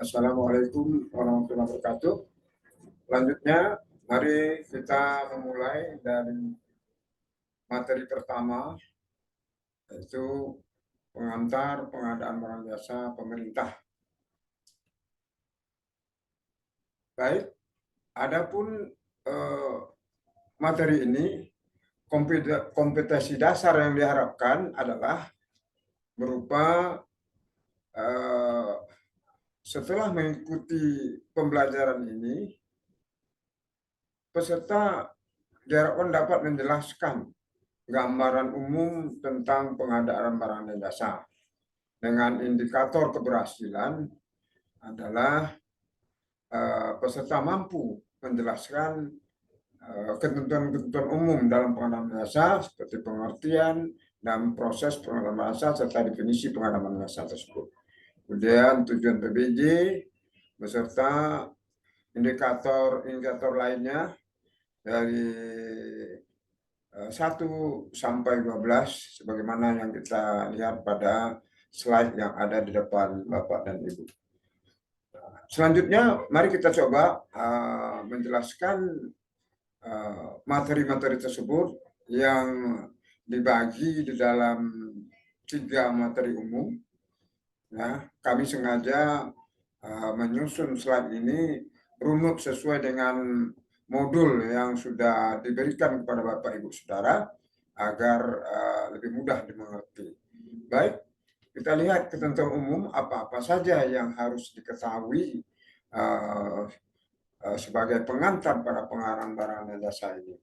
Assalamualaikum warahmatullahi wabarakatuh. Selanjutnya, mari kita memulai dari materi pertama, yaitu pengantar pengadaan barang jasa pemerintah. Baik, adapun materi ini, kompetensi dasar yang diharapkan adalah berupa eh, setelah mengikuti pembelajaran ini, peserta diharapkan dapat menjelaskan gambaran umum tentang pengadaan barang dan jasa dengan indikator keberhasilan adalah peserta mampu menjelaskan ketentuan-ketentuan umum dalam pengadaan jasa seperti pengertian dan proses pengadaan jasa serta definisi pengadaan jasa tersebut. Kemudian tujuan PBJ beserta indikator lainnya dari 1 sampai 12 sebagaimana yang kita lihat pada slide yang ada di depan Bapak dan Ibu. Selanjutnya mari kita coba menjelaskan materi-materi tersebut yang dibagi di dalam 3 materi umum. Ya, kami sengaja menyusun slide ini runut sesuai dengan modul yang sudah diberikan kepada Bapak Ibu Saudara agar lebih mudah dimengerti. Baik, kita lihat ketentuan umum apa-apa saja yang harus diketahui sebagai pengantar pada pengadaan barang dan jasa ini.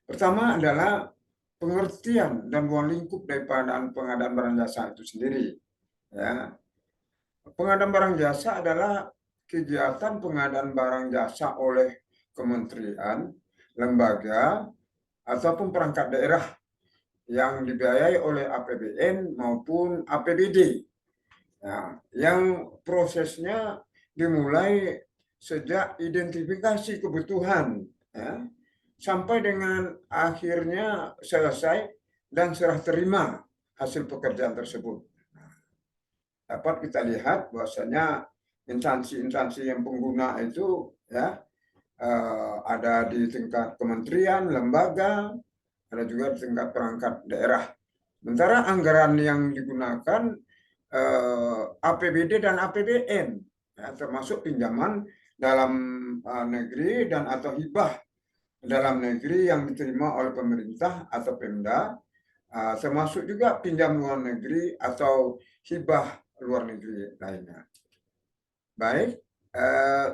Pertama adalah pengertian dan ruang lingkup daripada pengadaan barang jasa itu sendiri. Ya, pengadaan barang jasa adalah kegiatan pengadaan barang jasa oleh kementerian, lembaga, ataupun perangkat daerah yang dibiayai oleh APBN maupun APBD. Nah, yang prosesnya dimulai sejak identifikasi kebutuhan, ya, sampai dengan akhirnya selesai dan serah terima hasil pekerjaan tersebut. Dapat kita lihat bahwasanya instansi-instansi yang pengguna itu ya ada di tingkat kementerian, lembaga, ada juga di tingkat perangkat daerah. Sementara anggaran yang digunakan APBD dan APBN, ya, termasuk pinjaman dalam negeri dan atau hibah dalam negeri yang diterima oleh pemerintah atau Pemda, termasuk juga pinjam luar negeri atau hibah luar negeri lainnya. Baik,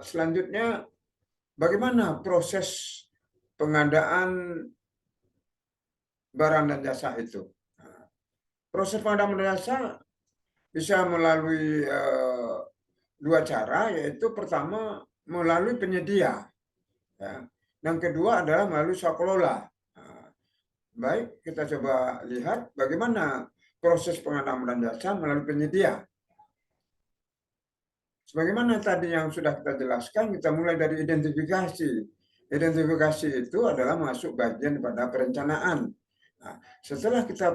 selanjutnya bagaimana proses pengadaan barang dan jasa itu? Proses pengadaan dan jasa bisa melalui 2 cara, yaitu pertama melalui penyedia, ya. Yang kedua adalah melalui swakelola. Baik, kita coba lihat bagaimana proses pengadaan dan jasa melalui penyedia. Sebagaimana tadi yang sudah kita jelaskan, kita mulai dari identifikasi. Identifikasi itu adalah masuk bagian pada perencanaan. Nah, setelah kita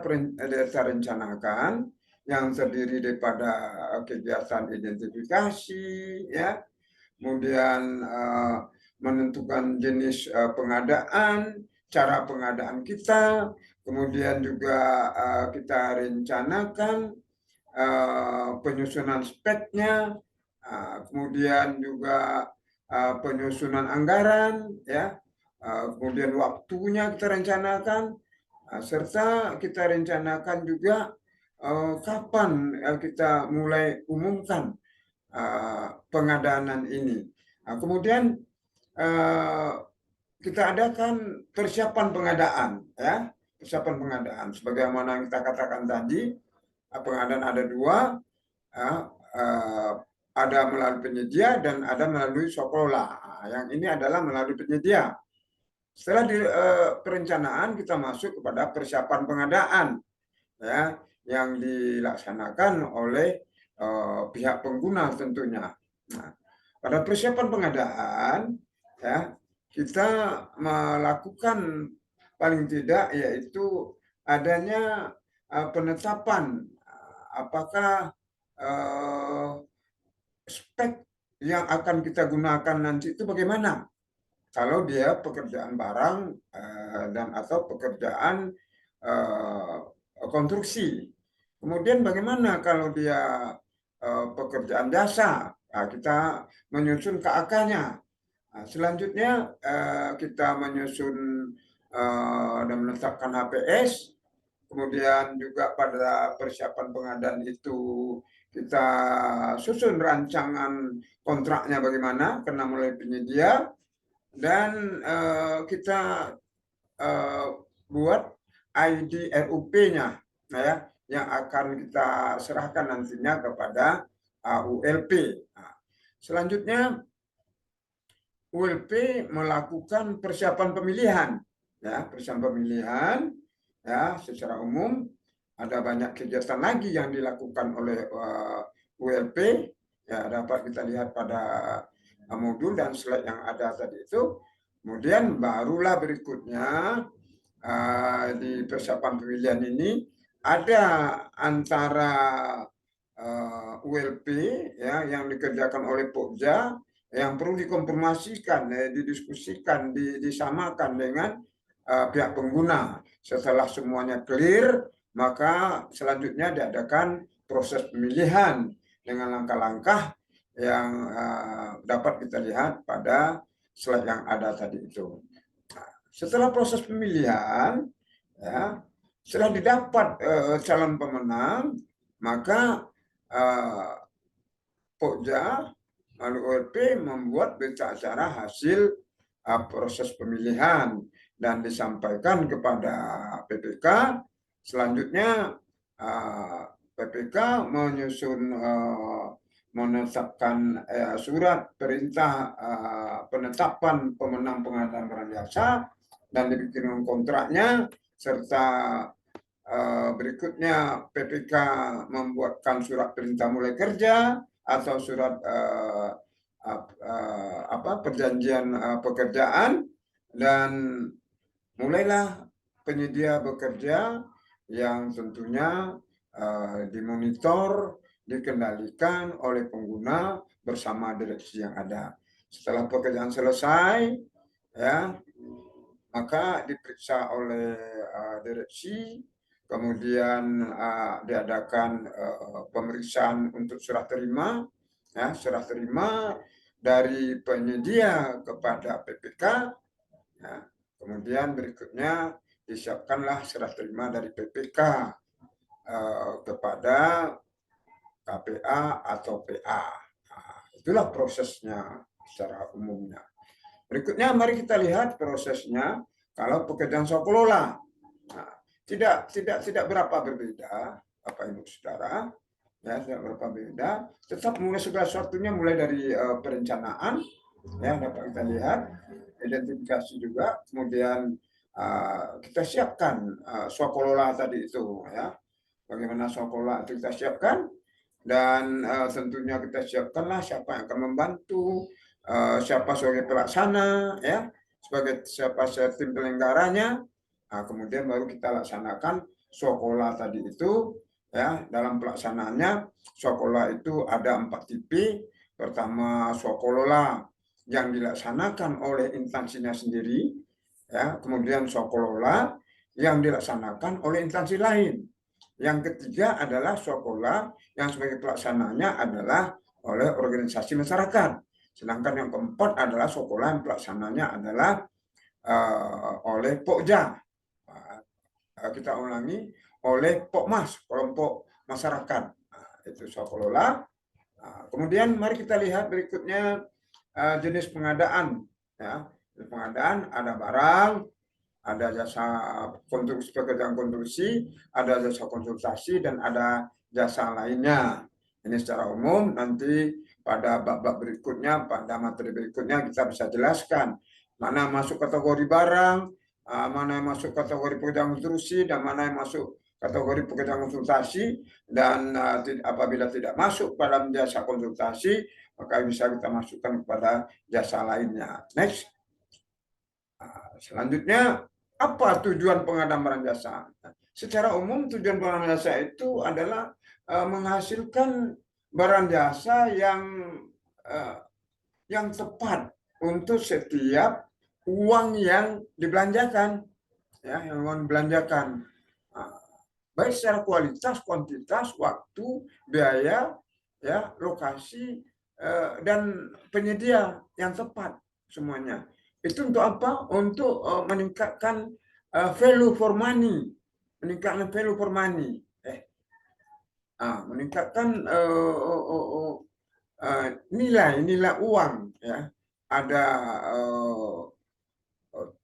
rencanakan, yang terdiri daripada kegiatan identifikasi, ya, kemudian menentukan jenis pengadaan, cara pengadaan kita, kemudian juga kita rencanakan penyusunan speknya, kemudian juga penyusunan anggaran, ya, kemudian waktunya kita rencanakan, serta kita rencanakan juga kapan kita mulai umumkan pengadaan ini. Kemudian kita adakan persiapan pengadaan, ya, persiapan pengadaan. Sebagaimana yang kita katakan tadi, pengadaan ada 2, ada melalui penyedia dan ada melalui swakelola. Yang ini adalah melalui penyedia. Setelah perencanaan kita masuk kepada persiapan pengadaan, ya, yang dilaksanakan oleh pihak pengguna tentunya. Nah, pada persiapan pengadaan, ya, kita melakukan paling tidak yaitu adanya penetapan apakah spek yang akan kita gunakan nanti itu bagaimana? Kalau dia pekerjaan barang dan atau pekerjaan konstruksi. Kemudian bagaimana kalau dia pekerjaan jasa? Nah, kita menyusun KAK-nya. Nah, selanjutnya kita menyusun dan menetapkan HPS. Kemudian juga pada persiapan pengadaan itu kita susun rancangan kontraknya bagaimana, karena mulai penyedia, dan kita buat ID RUP-nya, nah ya, yang akan kita serahkan nantinya kepada ULP. Nah, selanjutnya ULP melakukan persiapan pemilihan, ya, persiapan pemilihan, ya, secara umum ada banyak kegiatan lagi yang dilakukan oleh ULP, ya, dapat kita lihat pada modul dan slide yang ada tadi itu. Kemudian barulah berikutnya di persiapan pemilihan ini ada antara ULP, ya, yang dikerjakan oleh Pokja yang perlu dikonfirmasikan, didiskusikan, disamakan dengan pihak pengguna. Setelah semuanya clear, maka selanjutnya diadakan proses pemilihan dengan langkah-langkah yang dapat kita lihat pada slide yang ada tadi itu. Setelah proses pemilihan, ya, setelah didapat calon pemenang, maka Pokja lalu OLP membuat berita acara hasil proses pemilihan dan disampaikan kepada PPK. Selanjutnya PPK menyusun menetapkan surat perintah penetapan pemenang pengadaan barang jasa dan dibikin kontraknya, serta berikutnya PPK membuatkan surat perintah mulai kerja atau surat perjanjian pekerjaan, dan mulailah penyedia bekerja yang tentunya dimonitor, dikendalikan oleh pengguna bersama direksi yang ada. Setelah pekerjaan selesai, ya, maka diperiksa oleh direksi, kemudian diadakan pemeriksaan untuk serah terima, ya, serah terima dari penyedia kepada PPK, ya. Kemudian berikutnya disiapkanlah serah terima dari PPK kepada KPA atau PA. Nah, itulah prosesnya secara umumnya. Berikutnya mari kita lihat prosesnya kalau pekerjaan swakolola. Nah, tidak berapa berbeda, Bapak Ibu Saudara, ya, tidak berapa beda. Tetap mulai segala sesuatunya mulai dari perencanaan, ya, dapat kita lihat, identifikasi juga, kemudian kita siapkan swakolola tadi itu, ya, bagaimana swakolola itu kita siapkan, dan tentunya kita siapkanlah siapa yang akan membantu, siapa sebagai pelaksana, ya, siapa tim penyelenggaranya. Nah, kemudian baru kita laksanakan swakolola tadi itu, ya. Dalam pelaksanaannya swakolola itu ada 4 tipe. Pertama, swakolola yang dilaksanakan oleh instansinya sendiri, ya. Kemudian swakolola yang dilaksanakan oleh instansi lain. Yang ketiga adalah swakolola yang sebagai pelaksananya adalah oleh organisasi masyarakat. Sedangkan yang keempat adalah swakolola yang pelaksananya adalah oleh Pokja. Kita ulangi, oleh Pokmas, kelompok masyarakat. Nah, itu swakolola. Nah, kemudian mari kita lihat berikutnya jenis pengadaan. Ya, jenis pengadaan ada barang, ada jasa konstruksi, pekerjaan konstruksi, ada jasa konsultasi, dan ada jasa lainnya. Ini secara umum, nanti pada bab-bab berikutnya, pada materi berikutnya kita bisa jelaskan mana masuk kategori barang, mana yang masuk kategori pekerjaan konstruksi, dan mana yang masuk kategori pekerjaan konsultasi, dan apabila tidak masuk pada jasa konsultasi, maka bisa kita masukkan kepada jasa lainnya. Next. Selanjutnya, apa tujuan pengadaan barang jasa? Secara umum tujuan pengadaan jasa itu adalah menghasilkan barang jasa yang yang tepat untuk setiap uang yang dibelanjakan, ya, yang uang dibelanjakan. Baik secara kualitas, kuantitas, waktu, biaya, ya, lokasi, dan penyedia yang tepat semuanya. Itu untuk apa? Untuk meningkatkan value for money, meningkatkan value for money, meningkatkan nilai uang, ya. Ada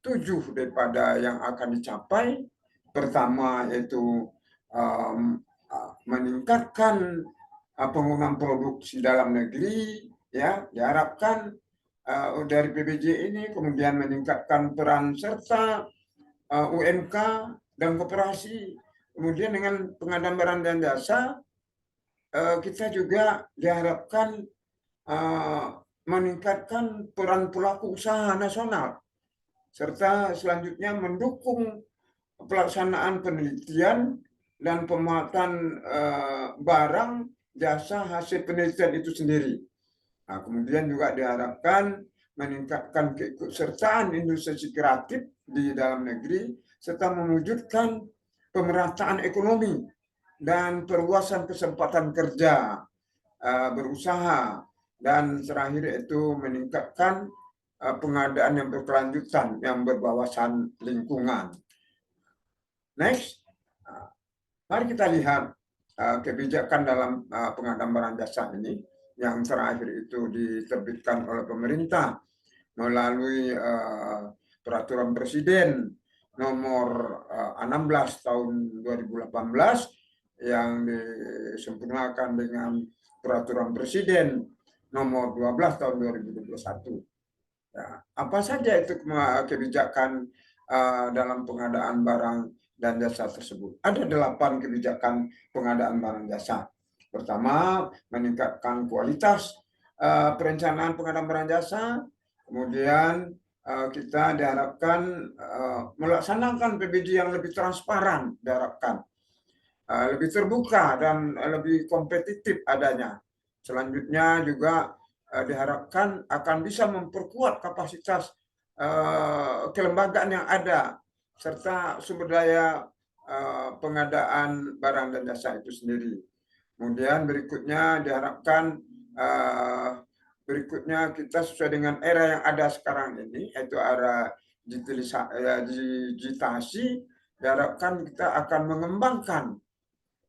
7 daripada yang akan dicapai. Pertama yaitu meningkatkan penggunaan produksi dalam negeri, ya, diharapkan dari PBJ ini, kemudian meningkatkan peran serta UMK dan koperasi. Kemudian dengan pengadaan barang dan jasa, kita juga diharapkan meningkatkan peran pelaku usaha nasional, serta selanjutnya mendukung pelaksanaan penelitian dan pemuatan barang jasa hasil penelitian itu sendiri. Nah, kemudian juga diharapkan meningkatkan keikutsertaan industri kreatif di dalam negeri serta mewujudkan pemerataan ekonomi dan perluasan kesempatan kerja berusaha, dan terakhir itu meningkatkan pengadaan yang berkelanjutan yang berwawasan lingkungan. Next, mari kita lihat kebijakan dalam pengadaan barang jasa ini yang terakhir itu diterbitkan oleh pemerintah melalui peraturan presiden nomor 16 tahun 2018 yang disempurnakan dengan peraturan presiden nomor 12 tahun 2021. Ya, apa saja itu kebijakan dalam pengadaan barang dan jasa tersebut? Ada 8 kebijakan pengadaan barang jasa. Pertama, meningkatkan kualitas perencanaan pengadaan barang jasa. Kemudian kita diharapkan melaksanakan PBJ yang lebih transparan, diharapkan lebih terbuka dan lebih kompetitif adanya. Selanjutnya juga diharapkan akan bisa memperkuat kapasitas kelembagaan yang ada serta sumber daya pengadaan barang dan jasa itu sendiri. Kemudian berikutnya diharapkan kita sesuai dengan era yang ada sekarang ini, yaitu era digitalisasi, diharapkan kita akan mengembangkan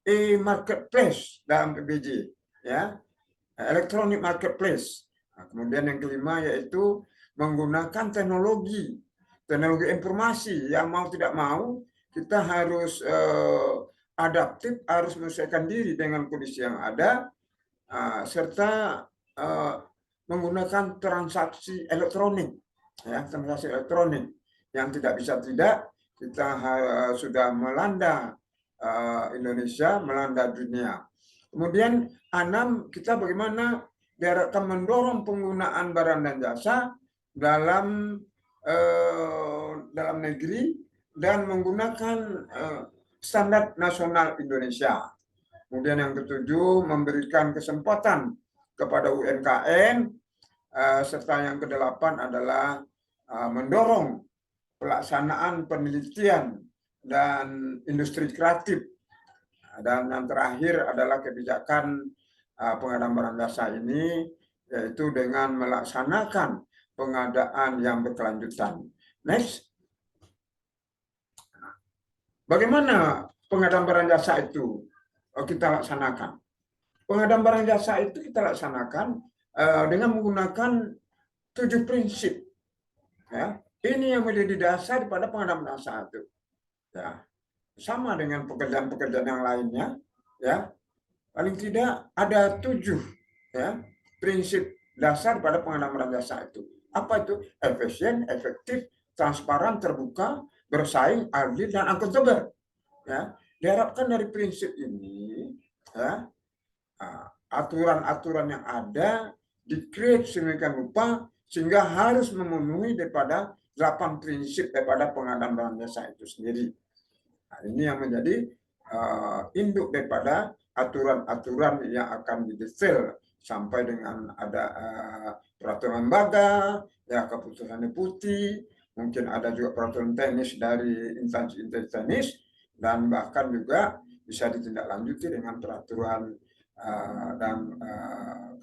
e-marketplace dalam PBJ, ya, electronic marketplace. Nah, kemudian yang kelima yaitu menggunakan teknologi informasi yang mau tidak mau kita harus adaptif, harus menyesuaikan diri dengan kondisi yang ada, serta menggunakan transaksi elektronik, ya, transaksi elektronik yang tidak bisa tidak kita sudah melanda Indonesia, melanda dunia. Kemudian 6, kita bagaimana diharapkan mendorong penggunaan barang dan jasa dalam negeri dan menggunakan standar nasional Indonesia. Kemudian yang ketujuh, memberikan kesempatan kepada UMKM, serta yang kedelapan adalah mendorong pelaksanaan penelitian dan industri kreatif. Dan yang terakhir adalah kebijakan pengadaan barang jasa ini, yaitu dengan melaksanakan pengadaan yang berkelanjutan. Next. Bagaimana pengadaan barang jasa itu kita laksanakan? Pengadaan barang jasa itu kita laksanakan dengan menggunakan 7 prinsip. Ya, ini yang menjadi dasar pada pengadaan jasa itu. Ya, sama dengan pekerjaan-pekerjaan yang lainnya, ya, paling tidak ada 7, ya, prinsip dasar pada pengadaan barang jasa itu. Apa itu? Efisien, efektif, transparan, terbuka, bersaing, adil, dan akuntabel. Ya, diharapkan dari prinsip ini, ya, aturan-aturan yang ada di-create sedemikian rupa sehingga harus memenuhi daripada 8 prinsip daripada pengadaan barang jasa itu sendiri. Nah, ini yang menjadi induk daripada aturan-aturan yang akan didetail sampai dengan ada peraturan lembaga, ya keputusan deputi, mungkin ada juga peraturan teknis dari instansi teknis, dan bahkan juga bisa ditindaklanjuti dengan peraturan dan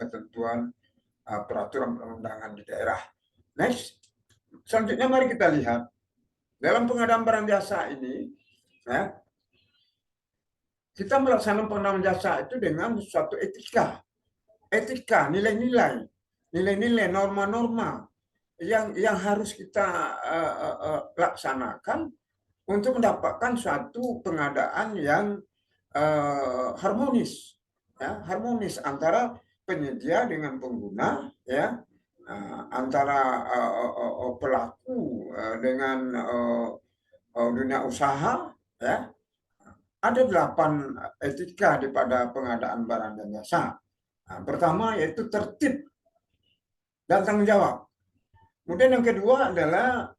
ketentuan peraturan perundangan di daerah. Next, selanjutnya mari kita lihat dalam pengadaan barang jasa ini, ya, kita melaksanakan pengadaan jasa itu dengan suatu etika, nilai-nilai, norma-norma yang harus kita laksanakan untuk mendapatkan suatu pengadaan yang harmonis, ya, harmonis antara penyedia dengan pengguna, ya, antara pelaku dengan dunia usaha, ya. Ada 8 etika pada pengadaan barang dan jasa. Nah, pertama yaitu tertib dan tanggung jawab. Kemudian yang kedua adalah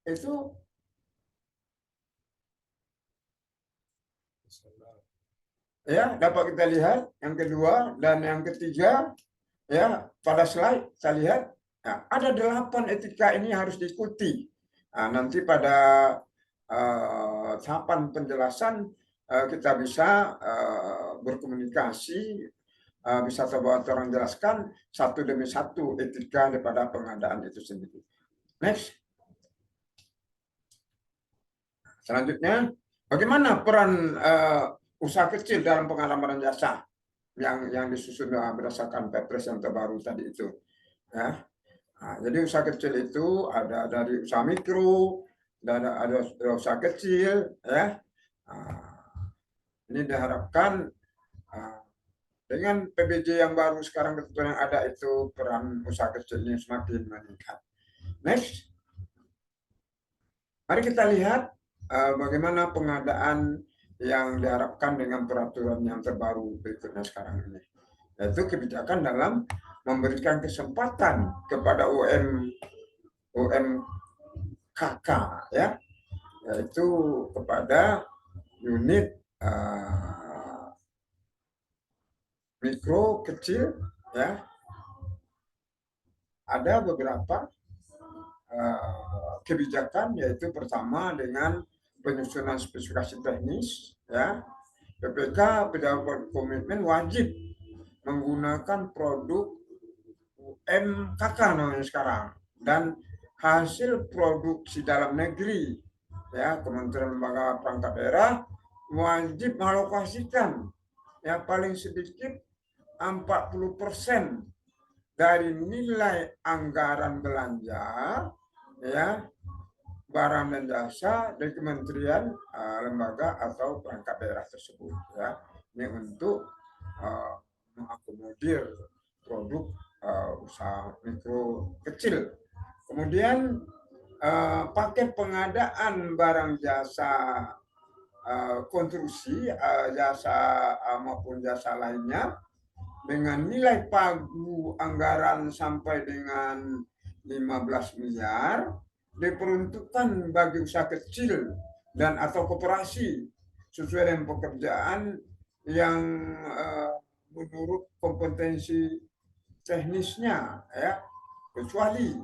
itu ya, dapat kita lihat yang kedua, dan yang ketiga, ya, pada slide saya lihat, nah, ada 8 etika ini harus diikuti. Nah, nanti pada tahapan penjelasan kita bisa berkomunikasi, bisa coba orang jelaskan satu demi satu etika daripada pengadaan itu sendiri. Next. Selanjutnya, bagaimana peran usaha kecil dalam pengadaan barang jasa yang disusun berdasarkan Perpres yang terbaru tadi itu, ya. Nah, jadi usaha kecil itu ada dari usaha mikro, dan ada usaha kecil, ya. Nah, ini diharapkan dengan PBJ yang baru sekarang ketentuan yang ada itu peran usaha kecil ini semakin meningkat. Next, mari kita lihat bagaimana pengadaan yang diharapkan dengan peraturan yang terbaru berikutnya sekarang ini, yaitu kebijakan dalam memberikan kesempatan kepada UMKK, ya, yaitu kepada unit mikro kecil, ya. Ada beberapa kebijakan, yaitu pertama dengan penyusunan spesifikasi teknis, ya. PPK pejabat komitmen wajib menggunakan produk UMKK namanya sekarang, dan hasil produksi dalam negeri, ya. Kementerian Lembaga Perangkat Daerah wajib mengalokasikan, ya, paling sedikit 40% dari nilai anggaran belanja, ya, barang dan jasa dari kementerian, lembaga atau perangkat daerah tersebut, ya. Ini untuk mengakomodir produk usaha mikro kecil. Kemudian paket pengadaan barang jasa konstruksi, jasa maupun jasa lainnya dengan nilai pagu anggaran sampai dengan 15 miliar diperuntukkan bagi usaha kecil dan atau koperasi sesuai dengan pekerjaan yang menurut kompetensi teknisnya, ya, kecuali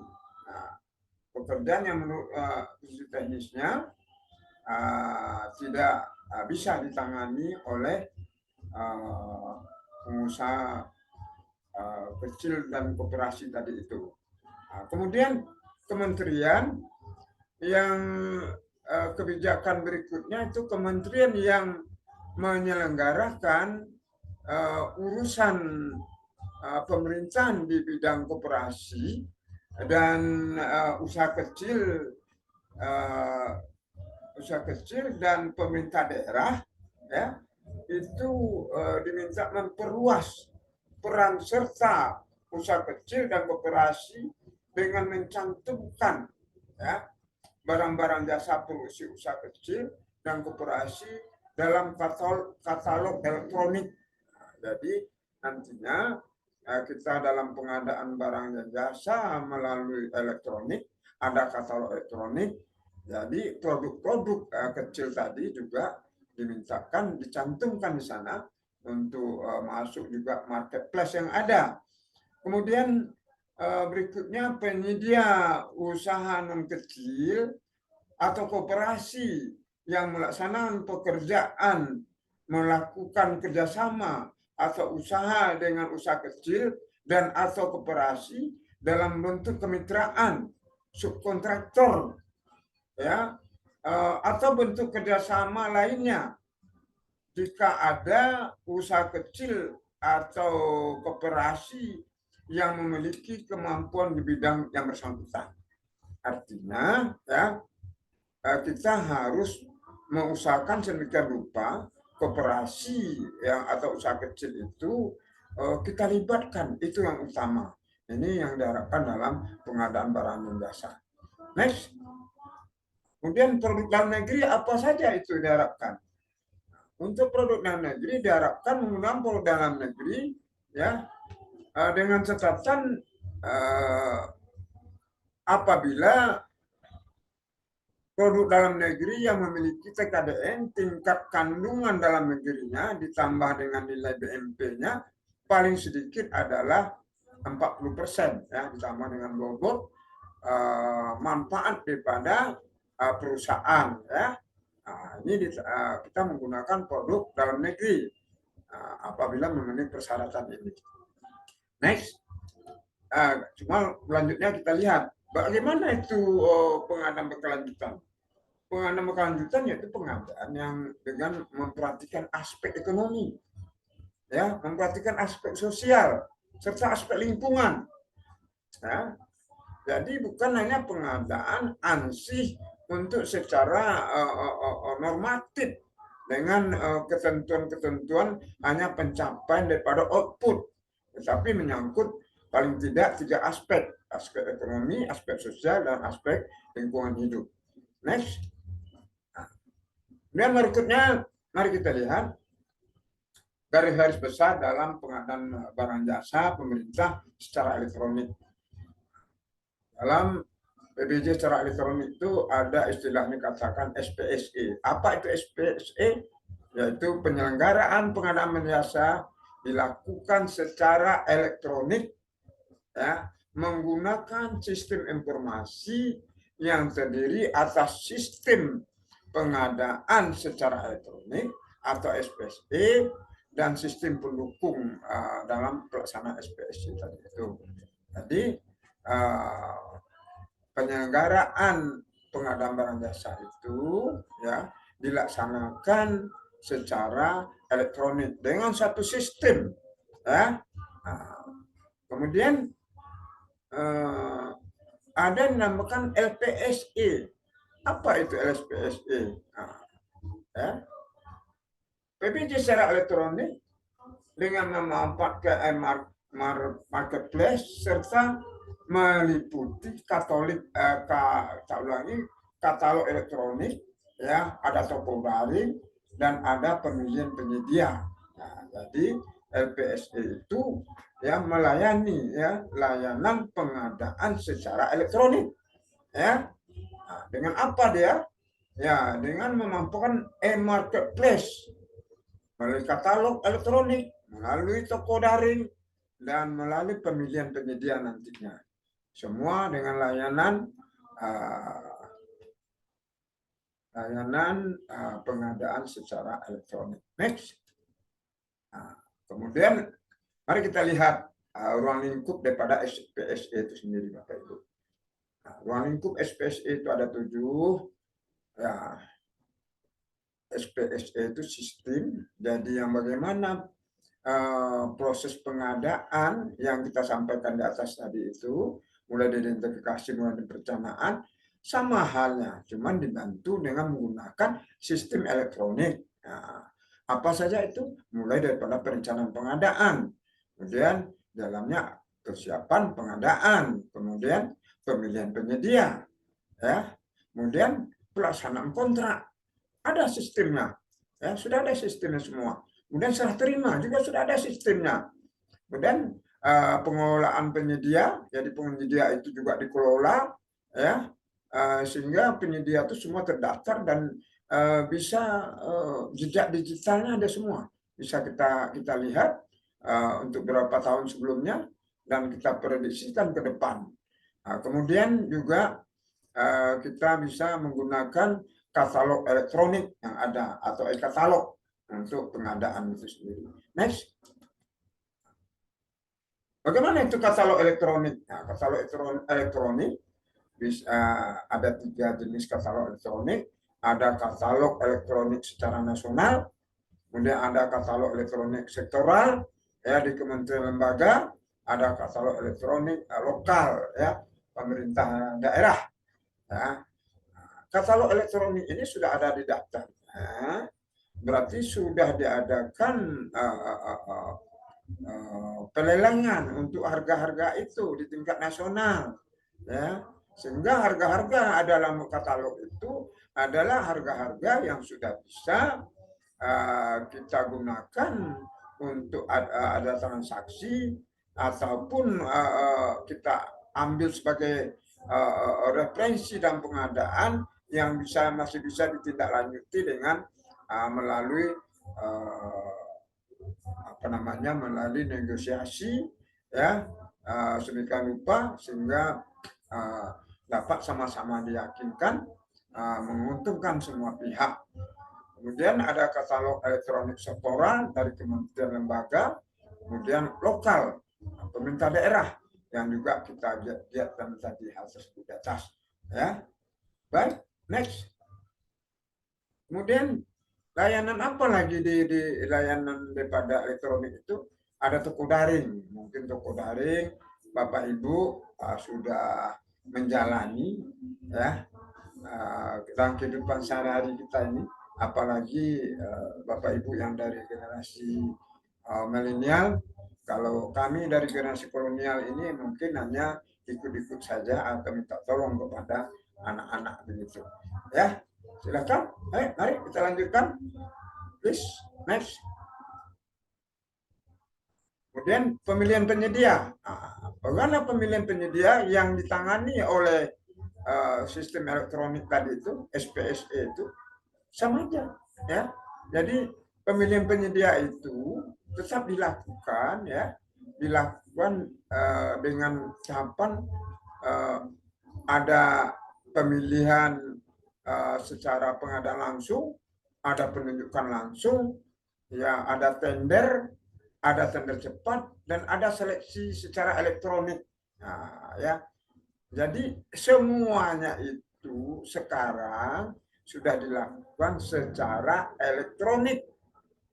pekerjaan yang menurut teknisnya tidak bisa ditangani oleh pengusaha kecil dan koperasi tadi itu. Kemudian kementerian yang kebijakan berikutnya itu kementerian yang menyelenggarakan urusan pemerintahan di bidang koperasi dan usaha kecil dan pemerintah daerah, ya, itu diminta memperluas peran serta usaha kecil dan koperasi dengan mencantumkan, ya, barang-barang jasa produksi usaha kecil dan koperasi dalam katalog elektronik. Jadi nantinya kita dalam pengadaan barang dan jasa melalui elektronik, ada katalog elektronik. Jadi produk-produk kecil tadi juga dimintakan, dicantumkan di sana untuk masuk juga marketplace yang ada. Kemudian berikutnya penyedia usaha non kecil atau koperasi yang melaksanakan pekerjaan, melakukan kerjasama atau usaha dengan usaha kecil dan atau koperasi dalam bentuk kemitraan, subkontraktor, ya, atau bentuk kerjasama lainnya. Jika ada usaha kecil atau koperasi yang memiliki kemampuan di bidang yang bersangkutan. Artinya, ya, kita harus mengusahakan sedemikian rupa koperasi yang atau usaha kecil itu kita libatkan, itu yang utama. Ini yang diharapkan dalam pengadaan barang dan jasa. Next. Kemudian produk dalam negeri apa saja itu diharapkan? Untuk produk dalam negeri diharapkan menggunakan produk dalam negeri, ya, dengan catatan apabila produk dalam negeri yang memiliki TKDN, tingkat kandungan dalam negerinya ditambah dengan nilai BMP-nya paling sedikit adalah 40%, ya, ditambah dengan bobot manfaat daripada perusahaan, ya. Nah, ini kita menggunakan produk dalam negeri apabila memenuhi persyaratan ini. Next. Cuma selanjutnya kita lihat bagaimana itu pengadaan berkelanjutan. Pengadaan berkelanjutan yaitu pengadaan yang dengan memperhatikan aspek ekonomi, ya, memperhatikan aspek sosial serta aspek lingkungan. Ya. Jadi bukan hanya pengadaan ansih untuk secara normatif dengan ketentuan-ketentuan hanya pencapaian daripada output, tetapi menyangkut paling tidak 3 aspek: aspek ekonomi, aspek sosial, dan aspek lingkungan hidup. Next. Dan berikutnya, mari kita lihat garis-garis besar dalam pengadaan barang jasa pemerintah secara elektronik. Dalam PBJ secara elektronik itu ada istilahnya katakan SPSE. Apa itu SPSE? Yaitu penyelenggaraan pengadaan jasa dilakukan secara elektronik, ya, menggunakan sistem informasi yang terdiri atas sistem pengadaan secara elektronik atau SPSE dan sistem pendukung dalam pelaksanaan SPSE tadi itu. Jadi penyelenggaraan pengadaan barang jasa itu, ya, dilaksanakan secara elektronik dengan satu sistem, ya. Kemudian ada yang dinamakan LPSE. Apa itu LPSE? Ya. PBJ secara elektronik dengan memanfaatkan marketplace serta meliputi katalog elektronik, ya, ada toko daring dan ada pemilihan penyedia. Nah, jadi LPSE itu, ya, melayani, ya, layanan pengadaan secara elektronik, ya. Nah, dengan apa dia? Ya, dengan memanfaatkan e-marketplace melalui katalog elektronik, melalui toko daring, dan melalui pemilihan penyedia nantinya. Semua dengan layanan pengadaan secara elektronik. Next. Kemudian mari kita lihat ruang lingkup daripada SPSE itu sendiri, Bapak Ibu. Ruang lingkup SPSE itu ada 7. Ya, SPSE itu sistem. Jadi yang bagaimana proses pengadaan yang kita sampaikan di atas tadi itu, mulai dari identifikasi, mulai dari perencanaan, sama halnya, cuman dibantu dengan menggunakan sistem elektronik. Nah, apa saja itu? Mulai daripada perencanaan pengadaan, kemudian dalamnya persiapan pengadaan, kemudian pemilihan penyedia, ya, kemudian pelaksanaan kontrak, ada sistemnya, ya, sudah ada sistemnya semua. Kemudian serah terima juga sudah ada sistemnya. Kemudian pengelolaan penyedia, jadi penyedia itu juga dikelola, ya, sehingga penyedia itu semua terdaftar dan bisa jejak digitalnya ada semua. Bisa kita lihat untuk beberapa tahun sebelumnya dan kita prediksikan ke depan. Kemudian juga kita bisa menggunakan katalog elektronik yang ada atau e-katalog untuk pengadaan itu sendiri. Next. Bagaimana itu katalog elektronik? Nah, katalog elektronik bisa ada 3 jenis katalog elektronik. Ada katalog elektronik secara nasional, kemudian ada katalog elektronik sektoral ya di kementerian lembaga, ada katalog elektronik lokal ya pemerintah daerah. Ya. Katalog elektronik ini sudah ada di daftar. Ya. Berarti sudah diadakan pelelangan untuk harga-harga itu di tingkat nasional, ya sehingga harga-harga dalam katalog itu adalah harga-harga yang sudah bisa kita gunakan untuk ada transaksi ataupun kita ambil sebagai referensi dan pengadaan yang masih bisa ditindaklanjuti dengan melalui melalui negosiasi ya sedemikian rupa sehingga dapat sama-sama diyakinkan menguntungkan semua pihak. Kemudian ada katalog elektronik sektoral dari kementerian lembaga, kemudian lokal pemerintah daerah yang juga kita lihat dan tadi hal tersebut di atas. Ya, baik, next. Kemudian layanan apa lagi di layanan daripada elektronik itu? Ada toko daring, mungkin toko daring Bapak Ibu sudah menjalani ya dalam kehidupan sehari-hari kita ini, apalagi Bapak Ibu yang dari generasi milenial. Kalau kami dari generasi kolonial ini mungkin hanya ikut-ikut saja atau minta tolong kepada anak-anak begitu. Ya, silakan. Mari kita lanjutkan. Please, next. Kemudian pemilihan penyedia. Bagaimana pemilihan penyedia yang ditangani oleh sistem elektronik tadi itu, SPSE itu, sama aja. Ya. Jadi pemilihan penyedia itu tetap dilakukan, ya, dilakukan dengan tahapan ada pemilihan secara pengadaan langsung, ada penunjukan langsung, ya, ada tender cepat, dan ada seleksi secara elektronik. Nah, ya, jadi semuanya itu sekarang sudah dilakukan secara elektronik,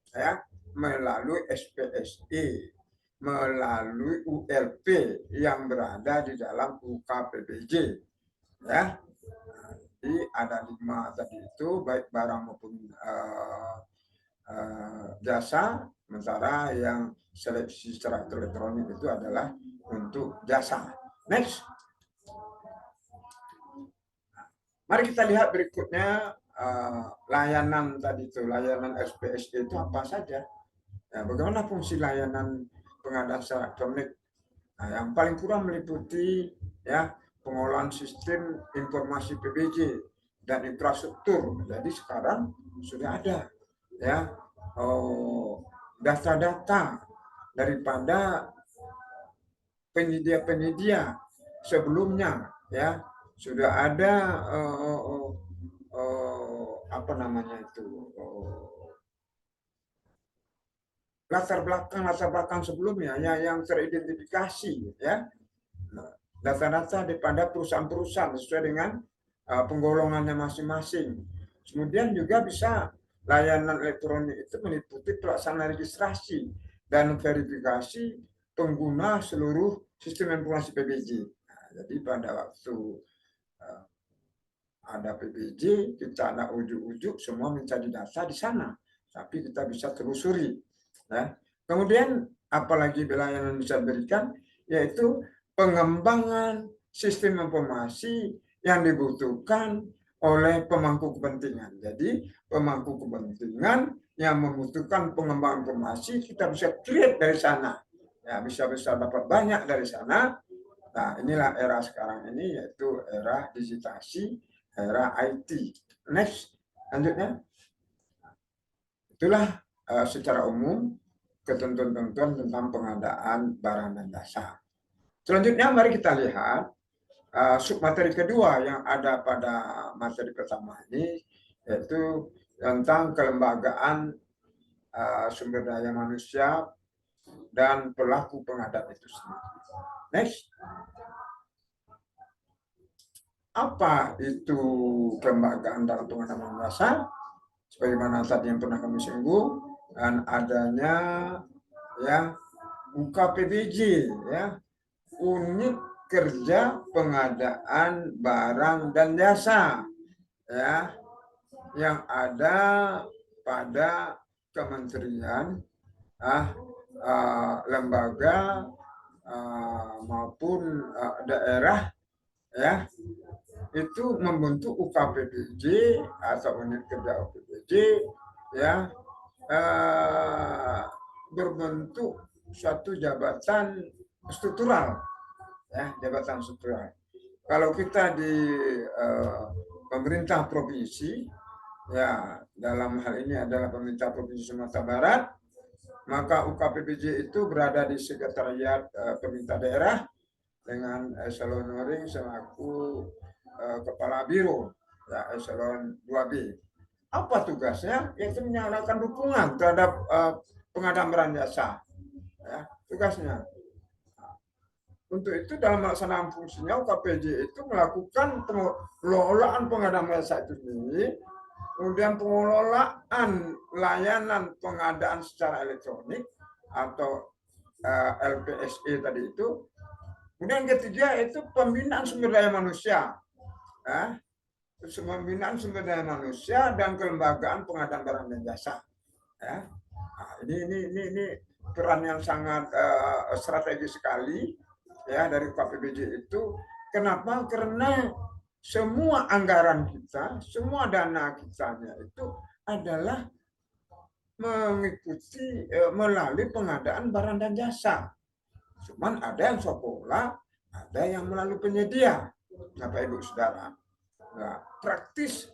ya, melalui SPSE, melalui ULP yang berada di dalam UKPBJ, ya. Jadi ada 5 tadi itu, baik barang maupun jasa, sementara yang seleksi secara elektronik itu adalah untuk jasa. Next. Mari kita lihat berikutnya layanan tadi itu, layanan SPSE itu apa saja? Ya, bagaimana fungsi layanan pengadaan secara elektronik? Nah, yang paling kurang meliputi ya pengolahan sistem informasi PBJ dan infrastruktur. Jadi sekarang sudah ada ya data-data daripada penyedia-penyedia sebelumnya, ya sudah ada apa namanya itu latar belakang sebelumnya ya, yang teridentifikasi, ya data-data daripada perusahaan-perusahaan sesuai dengan penggolongannya masing-masing. Kemudian juga bisa layanan elektronik itu meliputi pelaksanaan registrasi dan verifikasi pengguna seluruh sistem informasi PBJ. Nah, jadi pada waktu ada PBJ, kita ada ujuk-ujuk semua mencari data di sana, tapi kita bisa telusuri. Ya. Kemudian apalagi layanan bisa berikan, yaitu pengembangan sistem informasi yang dibutuhkan oleh pemangku kepentingan. Jadi pemangku kepentingan yang membutuhkan pengembangan informasi, kita bisa create dari sana. Ya, bisa dapat banyak dari sana. Nah, inilah era sekarang ini, yaitu era digitasi, era IT. Next. Lanjutnya, itulah secara umum ketentuan-ketentuan tentang pengadaan barang dan jasa. Selanjutnya mari kita lihat submateri kedua yang ada pada materi pertama ini, yaitu tentang kelembagaan sumber daya manusia dan pelaku pengadaan itu sendiri. Next. Apa itu kelembagaan dalam pengadaan jasa? Sebagaimana tadi yang pernah kami singgung, dan adanya ya UKPBJ, ya, unit kerja pengadaan barang dan jasa, ya, yang ada pada kementerian, lembaga maupun daerah, ya, itu membentuk UKPBJ atau unit kerja UKPBJ, ya, berbentuk suatu jabatan struktural, ya, jabatan struktural. Kalau kita di pemerintah provinsi, ya, dalam hal ini adalah pemerintah provinsi Sumatera Barat, maka UKPBJ itu berada di sekretariat pemerintah daerah dengan eselon noring selaku kepala biro, ya, eselon 2B. Apa tugasnya? Yaitu menyalurkan dukungan terhadap pengadaan barang jasa, ya, tugasnya. Untuk itu dalam melaksanakan fungsinya UKPBJ itu melakukan pengelolaan pengadaan jasa itu sendiri, kemudian pengelolaan layanan pengadaan secara elektronik atau LPSE tadi itu. Kemudian ketiga itu pembinaan sumber daya manusia, ya, pembinaan sumber daya manusia dan kelembagaan pengadaan barang dan jasa. Ya. Nah, ini peran yang sangat strategis sekali, ya, dari UKPBJ itu. Kenapa? Karena semua anggaran kita, semua dana kitanya itu adalah mengikuti melalui pengadaan barang dan jasa. Cuman ada yang sekolah, ada yang melalui penyedia, Bapak Ibu Saudara. Nah, praktis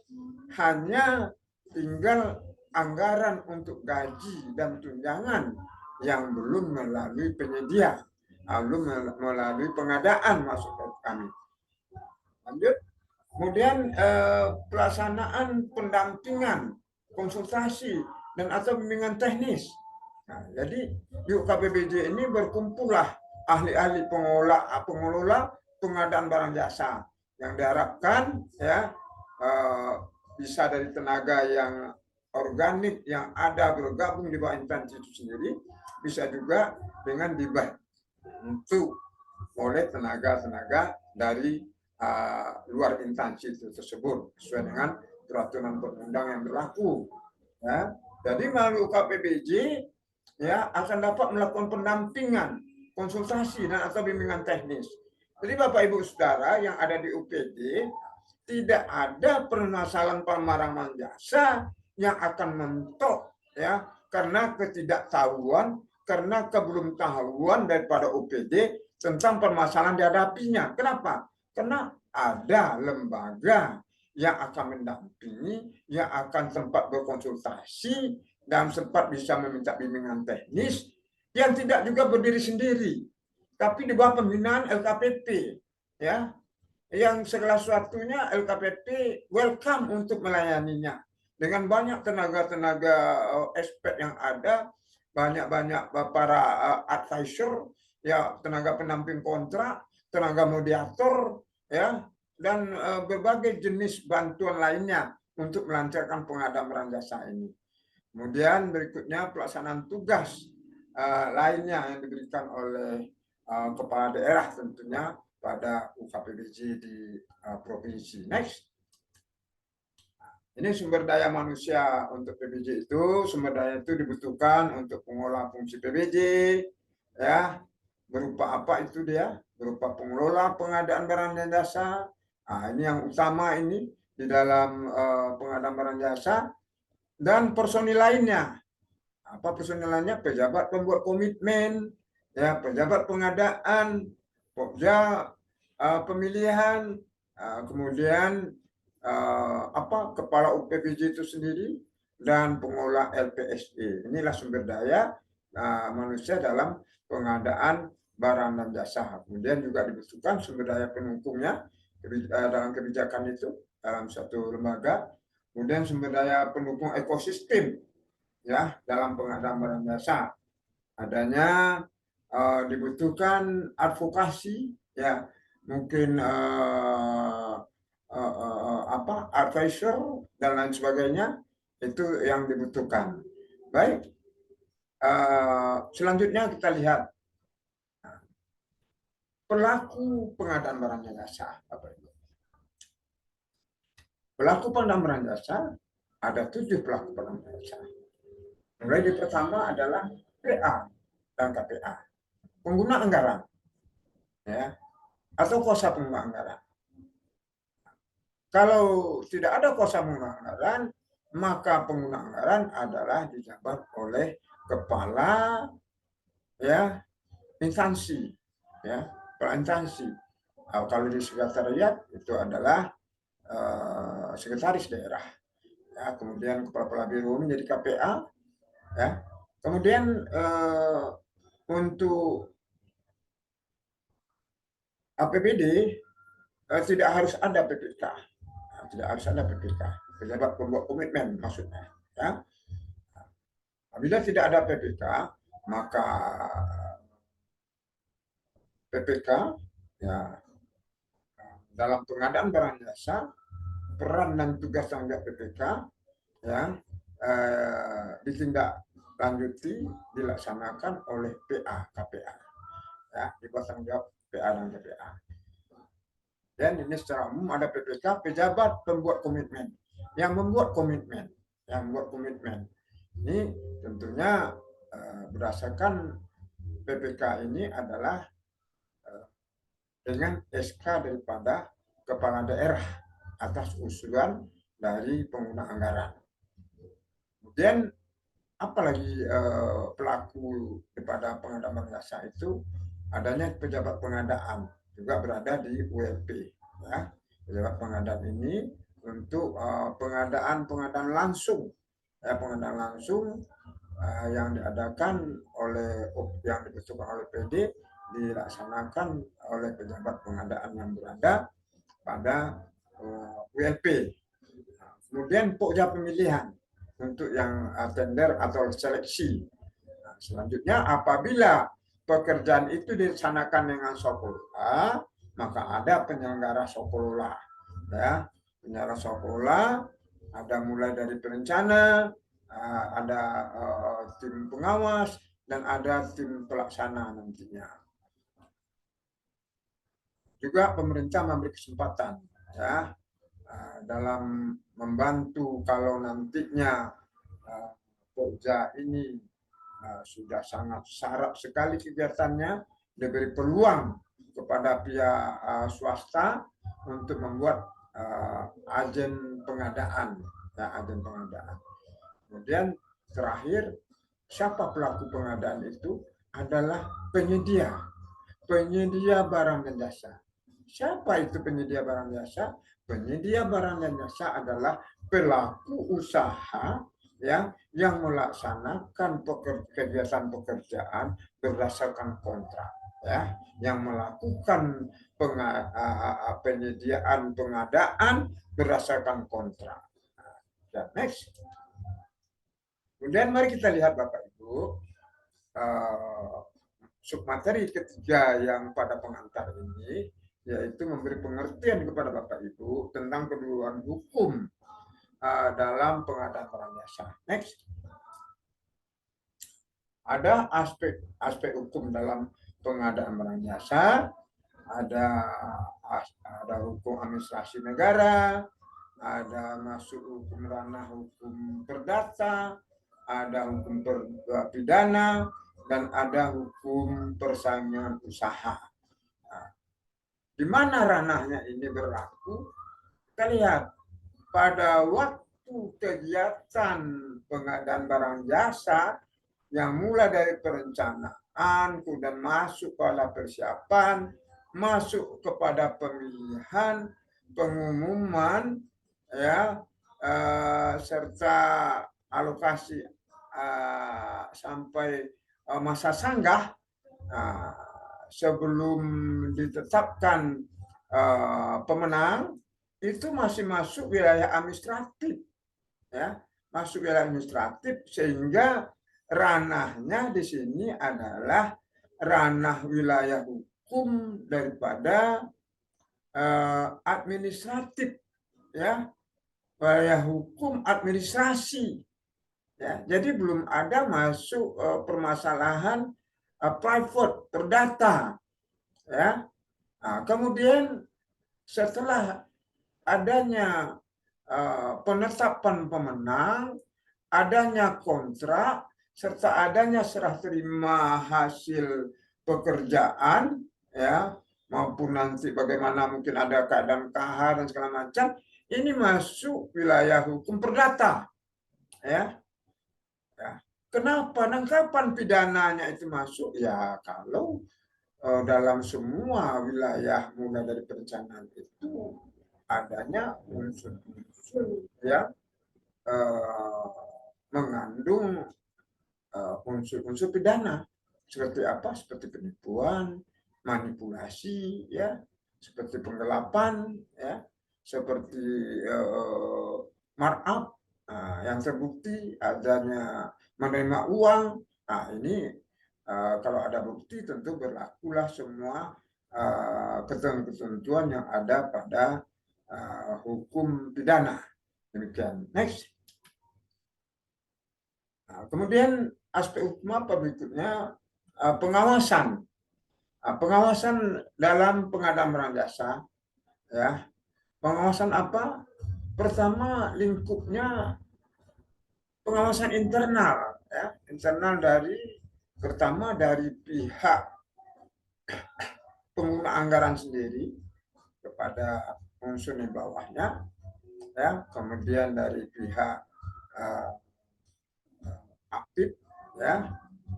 hanya tinggal anggaran untuk gaji dan tunjangan yang belum melalui penyedia, belum melalui pengadaan, maksud kami. Lanjut. Kemudian pelaksanaan pendampingan, konsultasi, dan atau bimbingan teknis. Nah, jadi di UKPBJ ini berkumpullah ahli-ahli pengelola pengadaan barang jasa yang diharapkan, ya, bisa dari tenaga yang organik yang ada bergabung di bawah instansi itu sendiri, bisa juga dengan dibantu oleh tenaga-tenaga dari luar instansi itu tersebut sesuai dengan peraturan perundang yang berlaku, ya. Jadi melalui UKPBJ, ya, akan dapat melakukan pendampingan, konsultasi, dan atau bimbingan teknis. Jadi Bapak Ibu Saudara yang ada di UPD, tidak ada permasalahan pemarangan jasa yang akan mentok, ya, karena ketidaktahuan, karena kebelumtahuan daripada UPD tentang permasalahan dihadapinya. Kenapa? Karena ada lembaga yang akan mendampingi, yang akan sempat berkonsultasi, dan sempat bisa meminta bimbingan teknis, yang tidak juga berdiri sendiri, tapi di bawah pembinaan LKPP, ya, yang segala sesuatunya LKPP welcome untuk melayaninya dengan banyak tenaga-tenaga expert yang ada, banyak-banyak para advisor, ya, tenaga pendamping kontrak, tenaga mediator, ya, dan berbagai jenis bantuan lainnya untuk melancarkan pengadaan barang jasa ini. Kemudian berikutnya pelaksanaan tugas lainnya yang diberikan oleh kepala daerah tentunya pada UKPBJ di provinsi. Next. Ini sumber daya manusia untuk PBJ itu, sumber daya itu dibutuhkan untuk pengelola fungsi PBJ, ya, berupa apa itu dia? Berupa pengelola pengadaan barang dan jasa. Nah, ini yang utama ini di dalam pengadaan barang jasa, dan personil lainnya. Apa personil lainnya? Pejabat pembuat komitmen, ya, pejabat pengadaan, pokja pemilihan, kemudian kepala UPPJ itu sendiri dan pengolah LPSE. Inilah sumber daya manusia dalam pengadaan barang dan jasa. Kemudian juga dibutuhkan sumber daya pendukungnya dalam kebijakan itu dalam satu lembaga. Kemudian sumber daya pendukung ekosistem ya dalam pengadaan barang jasa. Adanya dibutuhkan advokasi ya, mungkin advisor dan lain sebagainya, itu yang dibutuhkan. Baik, selanjutnya kita lihat pelaku pengadaan barang dan jasa. Pelaku pengadaan barang jasa ada 7 pelaku pengadaan barang jasa. Mulai di pertama adalah PA dan KPA, pengguna anggaran, ya, atau kuasa pengguna anggaran. Kalau tidak ada kuasa pengguna anggaran, maka pengguna anggaran adalah dijabat oleh kepala ya instansi, ya kepala instansi. Kalau di sekretariat itu adalah sekretaris daerah. Ya, kemudian kepala biro menjadi KPA. Ya, kemudian untuk APBD tidak harus ada PPK. Tidak harus ada PPK, pejabat pembuat komitmen maksudnya. Ya. Apabila tidak ada PPK, maka PPK ya dalam pengadaan barang jasa, peran dan tugas tanggung jawab PPK ya ditindaklanjuti dilaksanakan oleh PA KPA ya, di bawah tanggung jawab PA dan KPA. Dan ini secara umum ada PPK, pejabat pembuat komitmen, yang membuat komitmen, Ini tentunya berdasarkan PPK ini adalah dengan SK daripada kepala daerah atas usulan dari pengguna anggaran. Kemudian apalagi pelaku daripada pengadaan jasa itu adanya pejabat pengadaan juga berada di ULP ya. Pejabat pengadaan ini untuk pengadaan langsung ya, pengadaan langsung yang diadakan oleh yang dibutuhkan oleh PD dilaksanakan oleh pejabat pengadaan yang berada pada ULP. Kemudian pokja pemilihan untuk yang tender atau seleksi. Selanjutnya apabila pekerjaan itu dilaksanakan dengan Sokolola, maka ada penyelenggara Sokolola. Ya, penyelenggara Sokolola ada mulai dari perencana, ada tim pengawas, dan ada tim pelaksana nantinya. Juga pemerintah memberi kesempatan ya dalam membantu kalau nantinya Pokja ini sudah sangat syarat sekali kegiatannya, diberi peluang kepada pihak swasta untuk membuat agen pengadaan, ya, agen pengadaan. Kemudian terakhir, siapa pelaku pengadaan itu? Adalah penyedia barang dan jasa. Siapa itu penyedia barang jasa? Penyedia barang dan jasa adalah pelaku usaha yang melaksanakan kegiatan pekerjaan berdasarkan kontrak, ya, yang melakukan penyediaan pengadaan berdasarkan kontrak. Dan next. Kemudian mari kita lihat Bapak Ibu submateri ketiga yang pada pengantar ini, yaitu memberi pengertian kepada Bapak Ibu tentang keduluan hukum dalam pengadaan barang jasa. Next. Ada aspek hukum dalam pengadaan barang jasa, ada hukum administrasi negara, ada masuk hukum ranah hukum perdata, ada hukum pidana, dan ada hukum persaingan usaha. Nah, di mana ranahnya ini berlaku? Kita lihat pada waktu kegiatan pengadaan barang jasa yang mulai dari perencanaan, kemudian masuk pada persiapan, masuk kepada pemilihan, pengumuman, ya, serta alokasi sampai masa sanggah sebelum ditetapkan pemenang itu masih masuk wilayah administratif, ya, masuk wilayah administratif, sehingga ranahnya di sini adalah ranah wilayah hukum daripada administratif, ya, wilayah hukum administrasi, ya. Jadi belum ada masuk permasalahan private perdata, ya. Nah, kemudian setelah adanya penetapan pemenang, adanya kontrak, serta adanya serah terima hasil pekerjaan, ya, maupun nanti bagaimana mungkin ada keadaan kahar dan segala macam, ini masuk wilayah hukum perdata, ya. Ya. Kenapa? Dan kapan pidananya itu masuk? Ya, kalau dalam semua wilayah mulai dari perencanaan itu adanya unsur-unsur yang mengandung unsur-unsur pidana, seperti apa? Seperti penipuan, manipulasi, ya, seperti penggelapan, ya, seperti markup, yang terbukti adanya menerima uang. Nah, ini kalau ada bukti tentu berlakulah semua ketentuan yang ada pada hukum pidana. Demikian. Next. Nah, kemudian aspek hukum apa berikutnya? Pengawasan. Pengawasan dalam pengadaan barang jasa, ya. Pengawasan apa? Pertama, lingkupnya pengawasan internal, ya. Internal pertama dari pihak pengguna anggaran sendiri kepada unsur di bawahnya, ya. Kemudian dari pihak aktif, ya.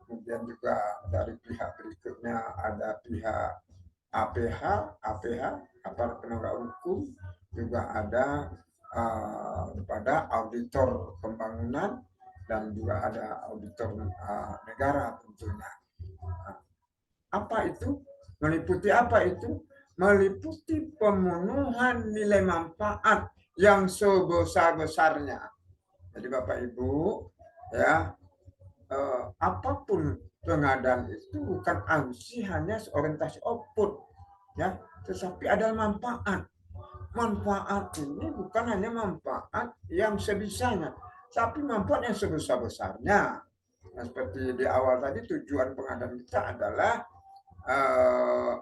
Kemudian juga dari pihak berikutnya ada pihak APH, aparat penegak hukum, juga ada kepada auditor pembangunan, dan juga ada auditor negara tentunya. Apa itu? Meliputi apa itu? Meliputi pemenuhan nilai manfaat yang sebesar-besarnya. Jadi Bapak Ibu, ya, apapun pengadaan itu bukan hanya orientasi output, ya, tetapi ada manfaat. Manfaat ini bukan hanya manfaat yang sebisanya, tapi manfaat yang sebesar-besarnya. Nah, seperti di awal tadi, tujuan pengadaan kita adalah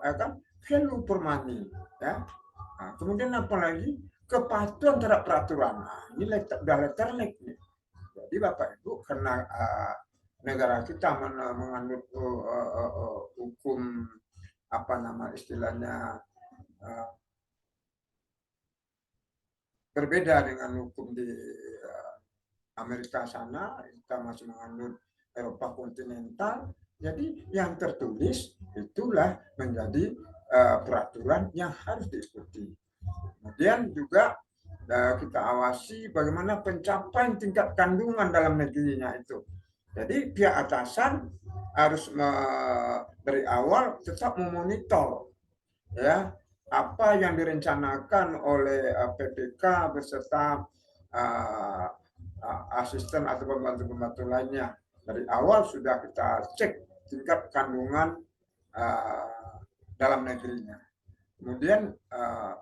kan value per money, ya. Nah, kemudian apalagi kepatuhan terhadap peraturan. Nah, ini udah letterlek nih. Jadi Bapak Ibu, karena negara kita menganut hukum, apa nama istilahnya, berbeda dengan hukum di Amerika sana, kita masih menganut Eropa kontinental. Jadi yang tertulis itulah menjadi peraturan yang harus diikuti. Kemudian juga kita awasi bagaimana pencapaian tingkat kandungan dalam negerinya itu. Jadi pihak atasan harus dari awal tetap memonitor, ya, apa yang direncanakan oleh PPK beserta asisten atau pembantu-pembantu lainnya. Dari awal sudah kita cek tingkat kandungan dalam negerinya. Kemudian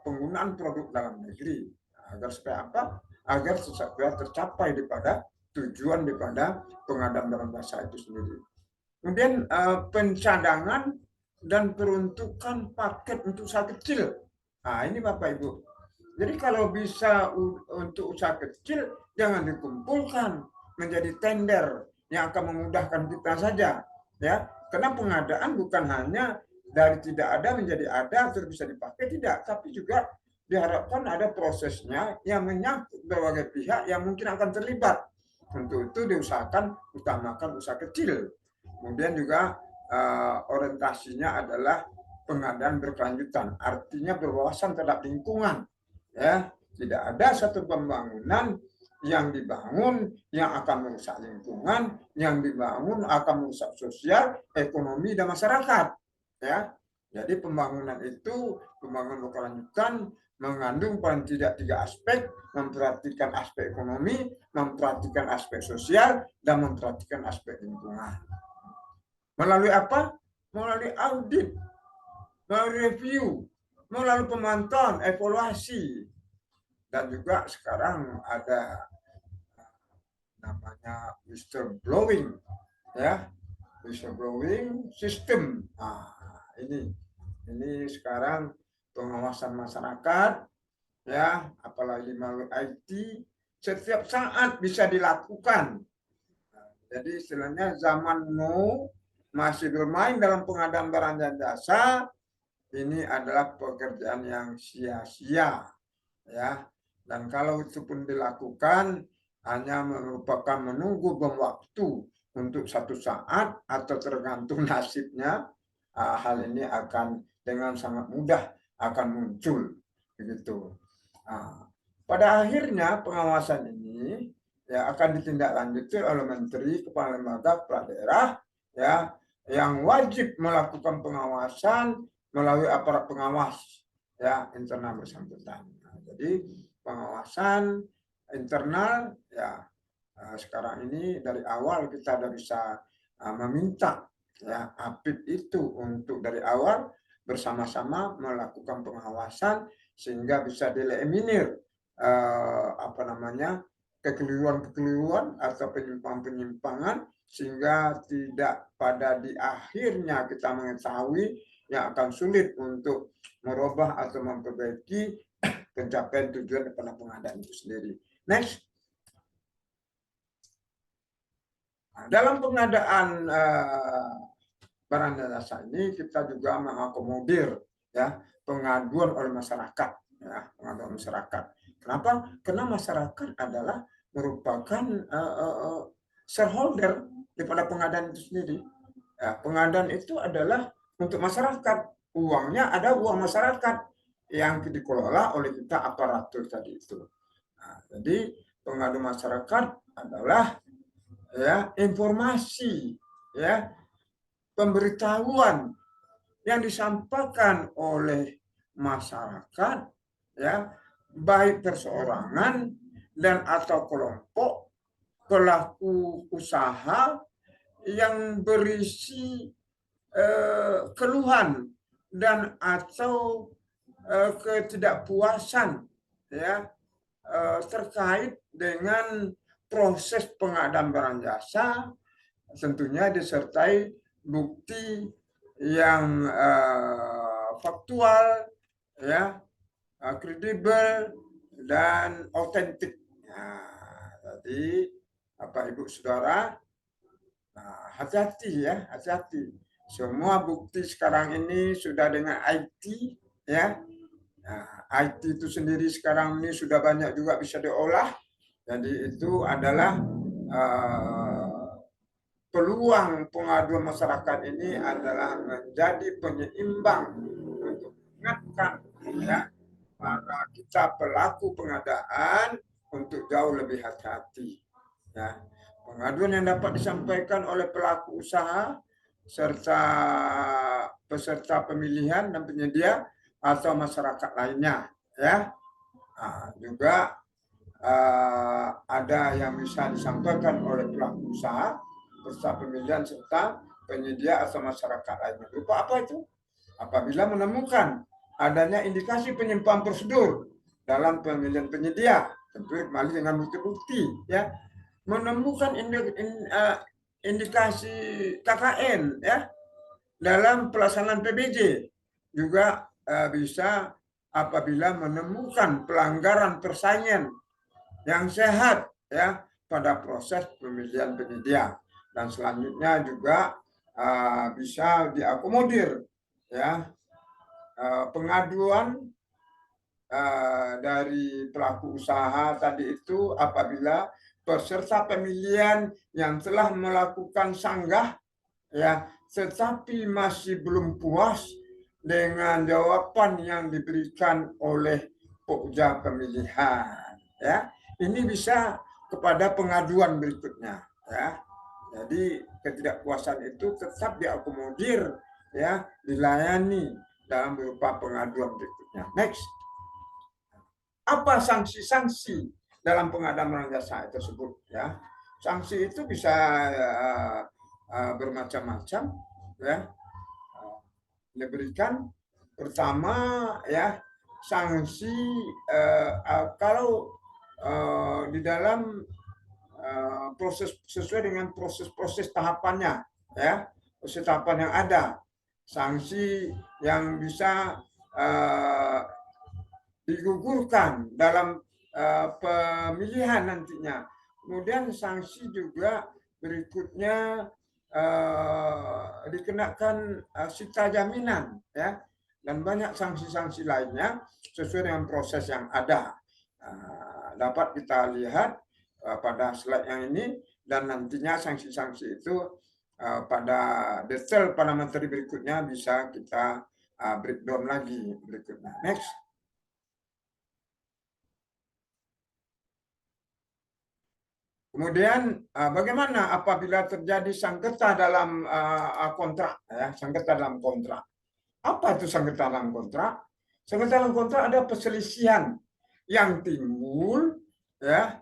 penggunaan produk dalam negeri, agar supaya apa? Agar tercapai daripada tujuan daripada pengadaan barang jasa itu sendiri. Kemudian pencadangan dan peruntukan paket untuk usaha kecil. Nah, ini Bapak Ibu. Jadi kalau bisa untuk usaha kecil, jangan dikumpulkan menjadi tender yang akan memudahkan kita saja, ya. Karena pengadaan bukan hanya dari tidak ada menjadi ada terus bisa dipakai, tidak, tapi juga diharapkan ada prosesnya yang menyangkut berbagai pihak yang mungkin akan terlibat. Untuk itu diusahakan utamakan usaha kecil. Kemudian juga orientasinya adalah pengadaan berkelanjutan, artinya berwawasan terhadap lingkungan, ya. Tidak ada satu pembangunan yang dibangun yang akan merusak lingkungan, yang dibangun akan merusak sosial, ekonomi, dan masyarakat. Ya, jadi pembangunan itu, pembangunan berkelanjutan mengandung paling tidak 3 aspek, memperhatikan aspek ekonomi, memperhatikan aspek sosial, dan memperhatikan aspek lingkungan. Melalui apa? Melalui audit, melalui review, melalui pemantauan, evaluasi, dan juga sekarang ada namanya whistleblowing, ya, whistleblowing system. Nah, ini sekarang pengawasan masyarakat, ya, apalagi melalui IT, setiap saat bisa dilakukan. Nah, jadi istilahnya zaman now masih bermain dalam pengadaan barang dan jasa, ini adalah pekerjaan yang sia-sia, ya. Dan kalau itu pun dilakukan, hanya merupakan menunggu bom waktu untuk satu saat atau tergantung nasibnya, hal ini akan dengan sangat mudah akan muncul, begitu. Pada akhirnya pengawasan ini ya akan ditindaklanjuti oleh Menteri, Kepala Lembaga, Kepala Daerah, ya, yang wajib melakukan pengawasan melalui aparat pengawas, ya, internal bersangkutan. Jadi pengawasan internal, ya, sekarang ini dari awal kita sudah bisa meminta, ya, APIP itu untuk dari awal bersama-sama melakukan pengawasan sehingga bisa dieliminir apa namanya kekeliruan-kekeliruan atau penyimpangan-penyimpangan, sehingga tidak pada di akhirnya kita mengetahui yang akan sulit untuk merubah atau memperbaiki pencapaian tujuan daripada pengadaan itu sendiri. Next. Dalam pengadaan barang dan jasa ini kita juga mengakomodir, ya, pengaduan oleh masyarakat, ya, pengaduan masyarakat. Kenapa? Karena masyarakat adalah merupakan shareholder daripada pengadaan itu sendiri. Ya, pengadaan itu adalah untuk masyarakat. Uangnya ada uang masyarakat yang dikelola oleh kita aparatur tadi itu. Nah, jadi pengadu masyarakat adalah, ya, informasi, ya, pemberitahuan yang disampaikan oleh masyarakat, ya, baik perseorangan dan atau kelompok pelaku usaha yang berisi keluhan dan atau ketidakpuasan, ya, terkait dengan proses pengadaan barang jasa, tentunya disertai bukti yang faktual, ya, kredibel dan otentik. Nah, jadi Bapak Ibu Saudara, hati-hati, ya, hati-hati. Semua bukti sekarang ini sudah dengan IT, ya. Nah, IT itu sendiri sekarang ini sudah banyak juga bisa diolah. Jadi itu adalah peluang pengaduan masyarakat ini adalah menjadi penyeimbang untuk mengingatkan, ya, para kita pelaku pengadaan untuk jauh lebih hati-hati, ya. Pengaduan yang dapat disampaikan oleh pelaku usaha serta peserta pemilihan dan penyedia atau masyarakat lainnya, ya. Juga ada yang bisa disampaikan oleh pelaku usaha, peserta pemilihan serta penyedia atau masyarakat lainnya. Berupa apa itu? Apabila menemukan adanya indikasi penyimpangan prosedur dalam pemilihan penyedia, tentu kembali dengan bukti-bukti, ya. Menemukan indikasi KKN, ya, dalam pelaksanaan PBJ, juga bisa apabila menemukan pelanggaran persaingan yang sehat, ya, pada proses pemilihan penyedia. Dan selanjutnya juga bisa diakomodir, ya, pengaduan dari pelaku usaha tadi itu apabila peserta pemilihan yang telah melakukan sanggah, ya, tetapi masih belum puas dengan jawaban yang diberikan oleh pokja pemilihan, ya. Ini bisa kepada pengaduan berikutnya, ya. Jadi ketidakpuasan itu tetap diakomodir, ya, dilayani dalam berupa pengaduan berikutnya. Next, apa sanksi-sanksi dalam pengadaan jasa tersebut, ya? Sanksi itu bisa bermacam-macam, ya. Diberikan pertama, ya, sanksi kalau di dalam proses sesuai dengan proses-proses tahapannya, ya, proses tahapan yang ada, sanksi yang bisa digugurkan dalam pemilihan nantinya. Kemudian sanksi juga berikutnya dikenakan sita jaminan, ya, dan banyak sanksi-sanksi lainnya sesuai dengan proses yang ada. Dapat kita lihat pada slide yang ini, dan nantinya sanksi-sanksi itu pada detail pada materi berikutnya bisa kita breakdown lagi berikutnya. Next. Kemudian bagaimana apabila terjadi sengketa dalam kontrak, ya, sengketa dalam kontrak. Apa itu sengketa dalam kontrak? Sengketa dalam kontrak ada perselisihan yang timbul, ya,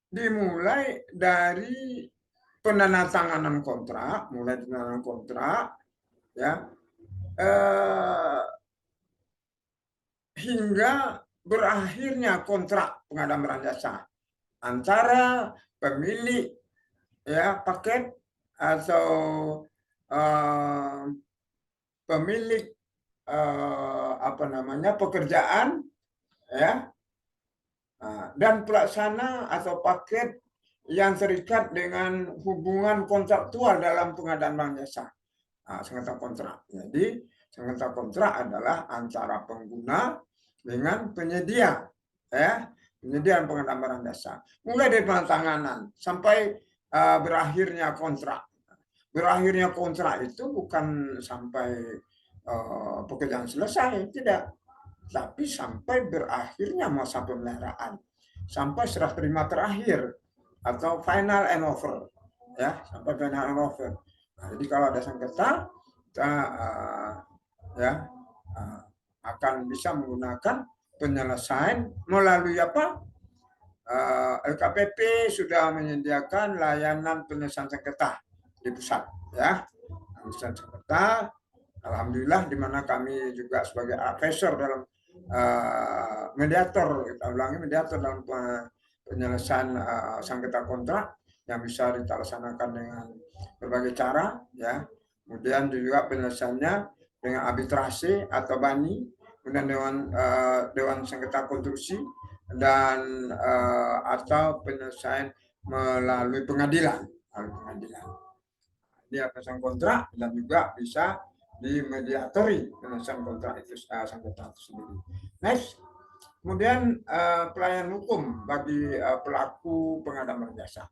dimulai dari penandatanganan kontrak, mulai penandatanganan kontrak, ya, hingga berakhirnya kontrak pengadaan barang jasa antara pemilik, ya, paket atau pemilik apa namanya pekerjaan, ya, dan pelaksana atau paket yang terikat dengan hubungan kontraktual dalam pengadaan barang jasa. Sengketa kontrak. Jadi sengketa kontrak adalah antara pengguna dengan penyedia, ya, penyediaan pengadaan barang jasa. Mulai dari penandatanganan sampai berakhirnya kontrak. Berakhirnya kontrak itu bukan sampai pekerjaan selesai, tidak, tapi sampai berakhirnya masa pemeliharaan, sampai serah terima terakhir atau final and over, ya, sampai final and over. Jadi kalau ada sengketa, kita ya akan bisa menggunakan penyelesaian melalui apa? LKPP sudah menyediakan layanan penyelesaian sengketa di pusat, ya. Penyelesaian sengketa, alhamdulillah, di mana kami juga sebagai advisor dalam mediator, kita ulangi, mediator dalam penyelesaian sengketa kontrak yang bisa kita laksanakan dengan berbagai cara, ya. Kemudian juga penyelesaiannya dengan arbitrase atau bani, kemudian dewan sengketa konstruksi, dan atau penyelesaian melalui pengadilan. Dia penyelesaian kontrak dan juga bisa dimediatori penyelesaian kontrak itu sengketa itu sendiri. Next. Kemudian pelayanan hukum bagi pelaku pengadaan barang jasa.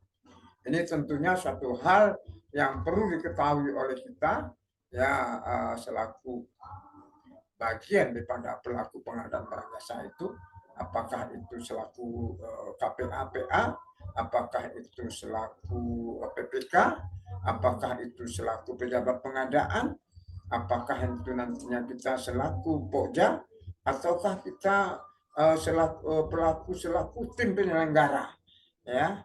Ini tentunya suatu hal yang perlu diketahui oleh kita, ya, selaku bagian daripada pelaku pengadaan barang jasa itu, apakah itu selaku KPA, apakah itu selaku PPK, apakah itu selaku pejabat pengadaan, apakah itu nantinya kita selaku pokja, ataukah kita selaku tim penyelenggara, ya.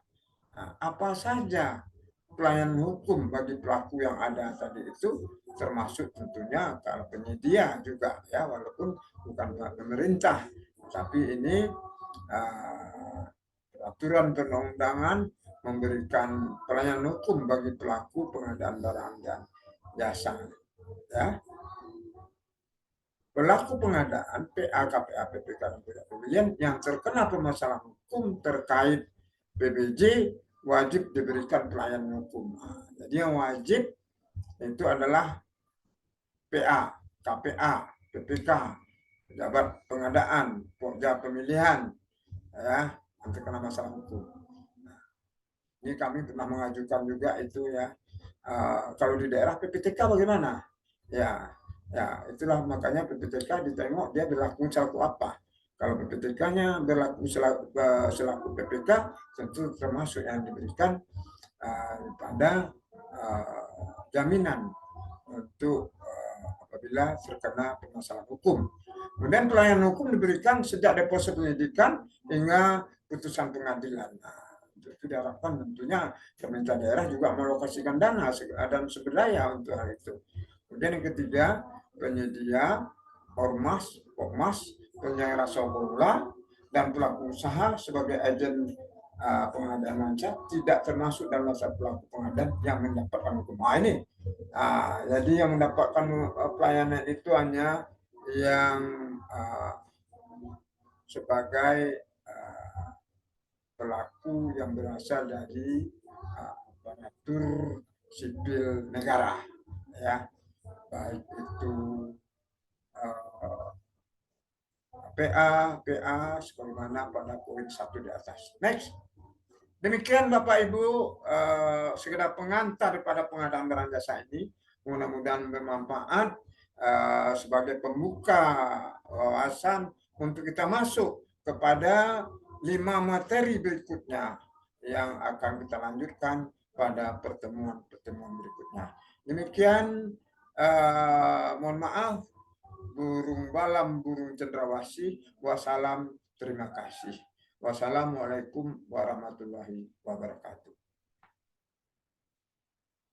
Apa saja pelayanan hukum bagi pelaku yang ada tadi itu, termasuk tentunya kalau penyedia juga, ya, walaupun bukan pemerintah, tapi ini aturan perundang-undangan memberikan pelayanan hukum bagi pelaku pengadaan barang dan jasa, ya. Pelaku pengadaan PA, KPA, PPK, dan pemilihan yang terkena permasalahan hukum terkait PBJ wajib diberikan pelayanan hukum. Jadi yang wajib itu adalah PA, KPA, PPK, pejabat pengadaan, pokja pemilihan, ya, yang terkena masalah hukum. Ini kami pernah mengajukan juga itu, ya. Kalau di daerah PPTK bagaimana? Ya, itulah makanya PPTK ditengok dia berlaku selaku apa. Kalau PPTK-nya berlaku selaku PPK, tentu termasuk yang diberikan pada jaminan untuk apabila terkena permasalahan hukum. Kemudian pelayanan hukum diberikan sejak proses penyidikan hingga putusan pengadilan. Nah, itu diharapkan tentunya pemerintah daerah juga melokasikan dana dan sumber daya untuk hal itu. Kemudian yang ketiga, penyedia, ormas, pokmas, penyelenggara formula, dan pelaku usaha sebagai agen pengadaan manca tidak termasuk dalam daftar pelaku pengadaan yang mendapatkan hukum. Nah, ini jadi yang mendapatkan pelayanan itu hanya yang sebagai pelaku yang berasal dari aparatur sipil negara, ya, baik itu PA, sebagaimana pada poin 1 di atas. Next. Demikian Bapak Ibu, sekedar pengantar pada pengadaan barang jasa ini. Mudah-mudahan bermanfaat sebagai pembuka wawasan untuk kita masuk kepada 5 materi berikutnya yang akan kita lanjutkan pada pertemuan-pertemuan berikutnya. Demikian, mohon maaf, burung balam, burung cendrawasih. Wassalam, terima kasih. Wassalamualaikum warahmatullahi wabarakatuh.